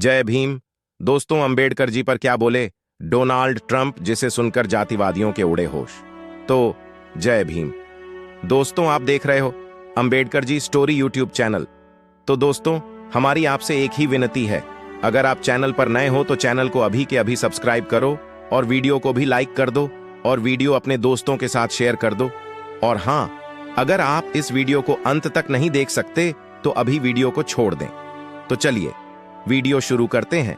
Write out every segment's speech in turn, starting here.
जय भीम। दोस्तों, अंबेडकर जी पर क्या बोले डोनाल्ड ट्रंप, जिसे सुनकर जातिवादियों के उड़े होश। तो जय भीम। दोस्तों, आप देख रहे हो Ambedkar ji story YouTube channel. तो दोस्तों, हमारी आपसे एक ही विनती है, अगर आप चैनल पर नए हो तो चैनल को अभी के अभी सब्सक्राइब करो और वीडियो को भी लाइक कर दो और वीडियो अपने दोस्तों के साथ शेयर कर दो। और हां, अगर आप इस वीडियो को अंत तक नहीं देख सकते तो अभी वीडियो को छोड़ दें। तो चलिए वीडियो शुरू करते हैं।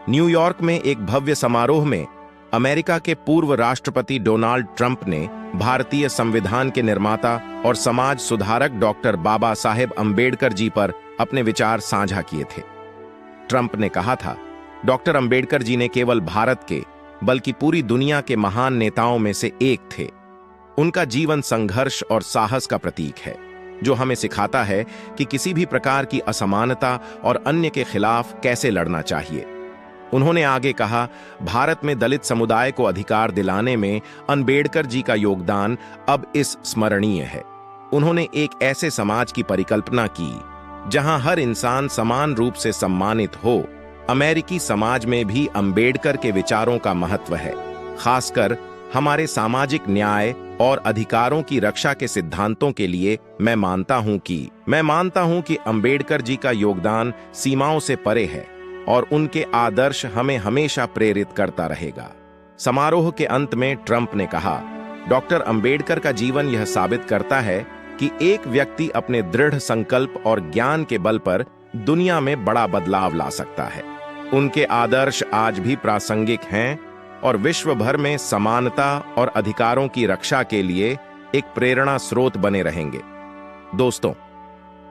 न्यूयॉर्क में एक भव्य समारोह में अमेरिका के पूर्व राष्ट्रपति डोनाल्ड ट्रंप ने भारतीय संविधान के निर्माता और समाज सुधारक डॉक्टर बाबा साहेब अंबेडकर जी पर अपने विचार साझा किए थे। ट्रंप ने कहा था, डॉक्टर अंबेडकर जी ने केवल भारत के बल्कि पूरी दुनिया के महान नेताओं में से एक थे। उनका जीवन संघर्ष और साहस का प्रतीक है, जो हमें सिखाता है कि किसी भी प्रकार की असमानता और अन्य के खिलाफ कैसे लड़ना चाहिए। उन्होंने आगे कहा, भारत में दलित समुदाय को अधिकार दिलाने में अंबेडकर जी का योगदान अब इस स्मरणीय है। उन्होंने एक ऐसे समाज की परिकल्पना की जहां हर इंसान समान रूप से सम्मानित हो। अमेरिकी समाज में भी अंबेडकर के विचारों का महत्व है, खासकर हमारे सामाजिक न्याय और अधिकारों की रक्षा के सिद्धांतों के लिए। मैं मानता हूं कि अंबेडकर जी का योगदान सीमाओं से परे है और उनके आदर्श हमें हमेशा प्रेरित करता रहेगा। समारोह के अंत में ट्रंप ने कहा, डॉक्टर अंबेडकर का जीवन यह साबित करता है कि एक व्यक्ति अपने दृढ़ संकल्प और ज्ञान के बल पर दुनिया में बड़ा बदलाव ला सकता है। उनके आदर्श आज भी प्रासंगिक हैं और विश्व भर में समानता और अधिकारों की रक्षा के लिए एक प्रेरणा स्रोत बने रहेंगे। दोस्तों,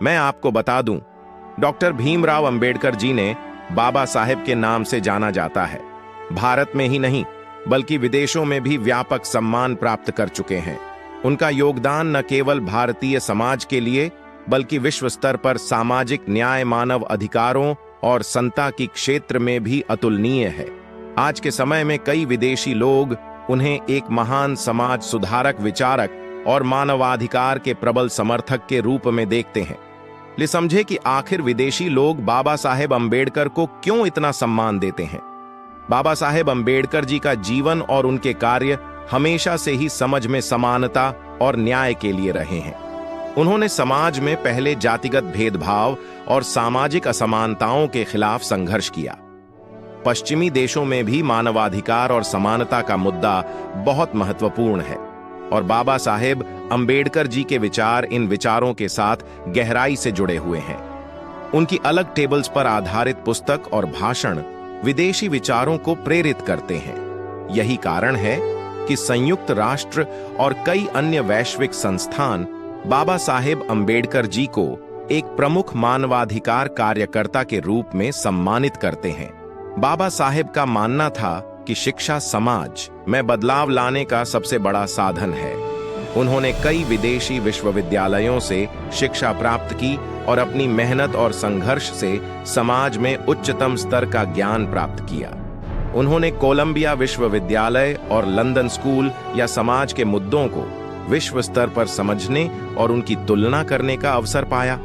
मैं आपको बता दूं, डॉक्टर भीमराव अंबेडकर जी ने बाबा साहेब के नाम से जाना जाता है। भारत में ही नहीं बल्कि विदेशों में भी व्यापक सम्मान प्राप्त कर चुके हैं। उनका योगदान न केवल भारतीय समाज के लिए बल्कि विश्व स्तर पर सामाजिक न्याय, मानव अधिकारों और समता की क्षेत्र में भी अतुलनीय है। आज के समय में कई विदेशी लोग उन्हें एक महान समाज सुधारक, विचारक और मानवाधिकार के प्रबल समर्थक के रूप में देखते हैं। ले समझे कि आखिर विदेशी लोग बाबा साहेब अंबेडकर को क्यों इतना सम्मान देते हैं। बाबा साहेब अंबेडकर जी का जीवन और उनके कार्य हमेशा से ही समझ में समानता और न्याय के लिए रहे हैं। उन्होंने समाज में पहले जातिगत भेदभाव और सामाजिक असमानताओं के खिलाफ संघर्ष किया। पश्चिमी देशों में भी मानवाधिकार और समानता का मुद्दा बहुत महत्वपूर्ण है और बाबा साहेब अंबेडकर जी के विचार इन विचारों के साथ गहराई से जुड़े हुए हैं। उनकी अलग टेबल्स पर आधारित पुस्तक और भाषण विदेशी विचारों को प्रेरित करते हैं। यही कारण है कि संयुक्त राष्ट्र और कई अन्य वैश्विक संस्थान बाबा साहेब अंबेडकर जी को एक प्रमुख मानवाधिकार कार्यकर्ता के रूप में सम्मानित करते हैं। बाबा साहेब का मानना था कि शिक्षा समाज में बदलाव लाने का सबसे बड़ा साधन है। उन्होंने कई विदेशी विश्वविद्यालयों से शिक्षा प्राप्त की और अपनी मेहनत और संघर्ष से समाज में उच्चतम स्तर का ज्ञान प्राप्त किया। उन्होंने कोलंबिया विश्वविद्यालय और लंदन स्कूल या समाज के मुद्दों को विश्व स्तर पर समझने और उनकी तुलना करने का अवसर पाया।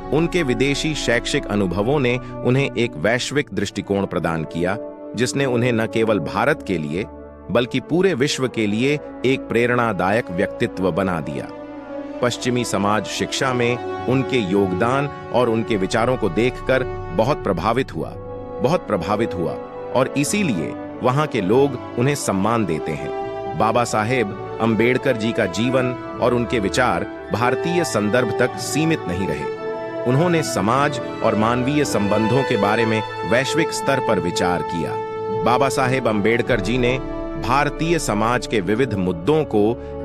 उनके विदेशी शैक्षिक अनुभवों ने उन्हें एक वैश्विक दृष्टिकोण प्रदान किया, जिसने उन्हें न केवल भारत के लिए बल्कि पूरे विश्व के लिए एक प्रेरणादायक व्यक्तित्व बना दिया। पश्चिमी समाज शिक्षा में उनके योगदान और उनके विचारों को देखकर बहुत प्रभावित हुआ और इसीलिए वहां के लोग उन्हें सम्मान देते हैं। बाबा साहेब अंबेडकर जी का जीवन और उनके विचार भारतीय संदर्भ तक सीमित नहीं रहे। उन्होंने समाज और मानवीय संबंधों के बारे में वैश्विक स्तर पर विचार किया। बाबा साहेब अंबेडकर जी ने भारतीय समाज के विविध मुद्दों को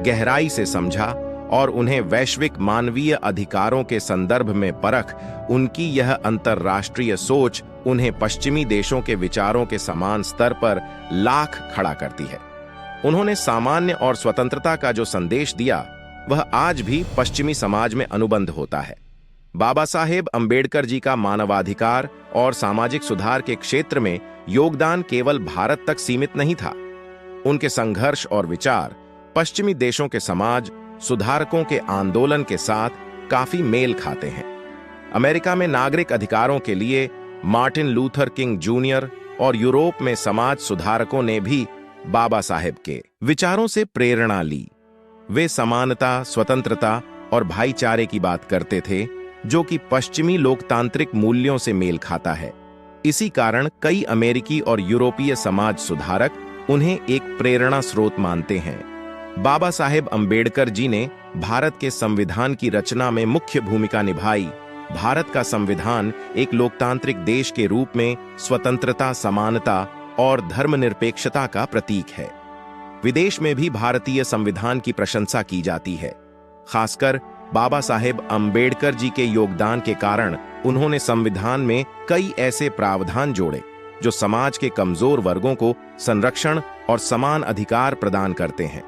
गहराई से समझा और उन्हें वैश्विक मानवीय अधिकारों के संदर्भ में परख। उनकी यह अंतर्राष्ट्रीय सोच उन्हें पश्चिमी देशों के विचारों के समान स्तर पर लाख खड़ा करती है। उन्होंने सामान्य और स्वतंत्रता का जो संदेश दिया, वह आज भी पश्चिमी समाज में अनुबंध होता है। बाबा साहेब अंबेडकर जी का मानवाधिकार और सामाजिक सुधार के क्षेत्र में योगदान केवल भारत तक सीमित नहीं था। उनके संघर्ष और विचार पश्चिमी देशों के समाज सुधारकों के आंदोलन के साथ काफी मेल खाते हैं। अमेरिका में नागरिक अधिकारों के लिए मार्टिन लूथर किंग जूनियर और यूरोप में समाज सुधारकों ने भी बाबा साहेब के विचारों से प्रेरणा ली। वे समानता, स्वतंत्रता और भाईचारे की बात करते थे, जो कि पश्चिमी लोकतांत्रिक मूल्यों से मेल खाता है। इसी कारण कई अमेरिकी और यूरोपीय समाज सुधारक उन्हें एक प्रेरणा स्रोत मानते हैं। बाबा साहेब अम्बेडकर जी ने भारत के संविधान की रचना में मुख्य भूमिका निभाई। भारत का संविधान एक लोकतांत्रिक देश के रूप में स्वतंत्रता, समानता और धर्मनिरपेक्षता का प्रतीक है। विदेश में भी भारतीय संविधान की प्रशंसा की जाती है। खासकर बाबा साहेब अम्बेडकर जी के योगदान के कारण उन्होंने संविधान में कई ऐसे प्रावधान जोड़े जो समाज के कमजोर वर्गों को संरक्षण और समान अधिकार प्रदान करते हैं।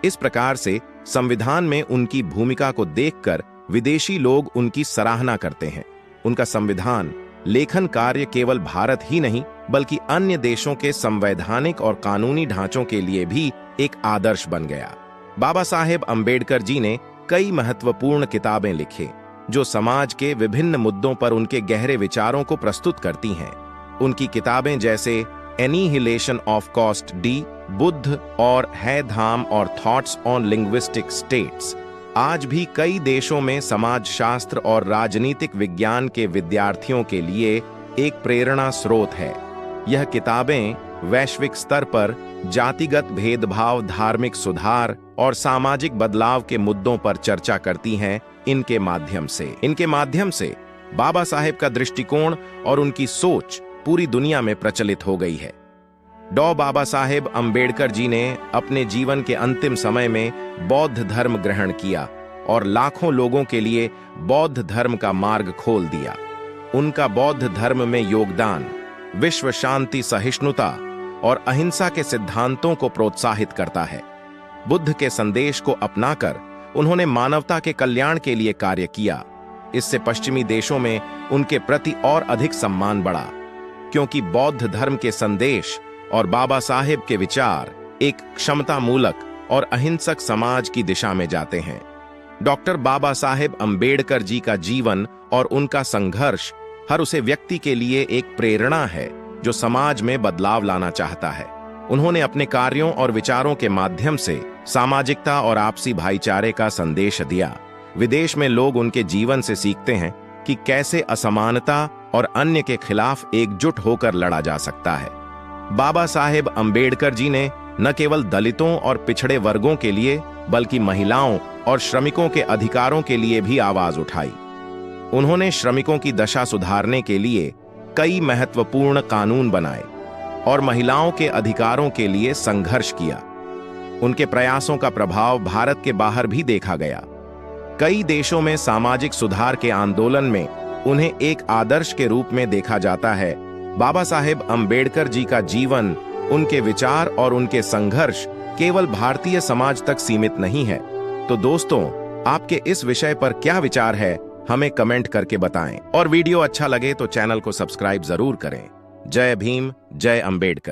इस प्रकार से संविधान में उनकी भूमिका को देखकर विदेशी लोग उनकी सराहना करते हैं। उनका संविधान लेखन कार्य केवल भारत ही नहीं बल्कि अन्य देशों के संवैधानिक और कानूनी ढांचों के लिए भी एक आदर्श बन गया। बाबा साहेब अम्बेडकर जी ने कई महत्वपूर्ण किताबें लिखी जो समाज के विभिन्न मुद्दों पर उनके गहरे विचारों को प्रस्तुत करती हैं। उनकी किताबें जैसे annihilation of cost D, Buddha और है धाम और थॉट्स ऑन लिंग्विस्टिक स्टेट्स आज भी कई देशों में समाजशास्त्र और राजनीतिक विज्ञान के विद्यार्थियों के लिए एक प्रेरणा स्रोत है। यह किताबें वैश्विक स्तर पर जातिगत भेदभाव, धार्मिक सुधार और सामाजिक बदलाव के मुद्दों पर चर्चा करती हैं। इनके माध्यम से बाबा साहेब का दृष्टिकोण और उनकी सोच पूरी दुनिया में प्रचलित हो गई है। डॉ बाबा साहेब अम्बेडकर जी ने अपने जीवन के अंतिम समय में बौद्ध धर्म ग्रहण किया और लाखों लोगों के लिए बौद्ध धर्म का मार्ग खोल दिया। उनका बौद्ध धर्म में योगदान विश्व शांति, सहिष्णुता और अहिंसा के सिद्धांतों को प्रोत्साहित करता है। बुद्ध के संदेश को अपनाकर उन्होंने मानवता के कल्याण के लिए कार्य किया। इससे पश्चिमी देशों में उनके प्रति और अधिक सम्मान बढ़ा, क्योंकि बौद्ध धर्म के संदेश और बाबा साहेब के विचार एक क्षमतामूलक और अहिंसक समाज की दिशा में जाते हैं। डॉक्टर बाबा साहेब अम्बेडकर जी का जीवन और उनका संघर्ष हर उसे व्यक्ति के लिए एक प्रेरणा है जो समाज में बदलाव लाना चाहता है। उन्होंने अपने कार्यों और विचारों के माध्यम से सामाजिकता और आपसी भाईचारे का संदेश दिया। विदेश में लोग उनके जीवन से सीखते हैं कि कैसे असमानता और अन्य के खिलाफ एकजुट होकर लड़ा जा सकता है। बाबा साहेब अम्बेडकर जी ने न केवल दलितों और पिछड़े वर्गों के लिए बल्कि महिलाओं और श्रमिकों के अधिकारों के लिए भी आवाज उठाई। उन्होंने श्रमिकों की दशा सुधारने के लिए कई महत्वपूर्ण कानून बनाए और महिलाओं के अधिकारों के लिए संघर्ष किया। उनके प्रयासों का प्रभाव भारत के बाहर भी देखा गया। कई देशों में सामाजिक सुधार के आंदोलन में उन्हें एक आदर्श के रूप में देखा जाता है। बाबा साहेब अम्बेडकर जी का जीवन, उनके विचार और उनके संघर्ष केवल भारतीय समाज तक सीमित नहीं है। तो दोस्तों, आपके इस विषय पर क्या विचार है, हमें कमेंट करके बताएं और वीडियो अच्छा लगे तो चैनल को सब्सक्राइब जरूर करें। जय भीम, जय अम्बेडकर।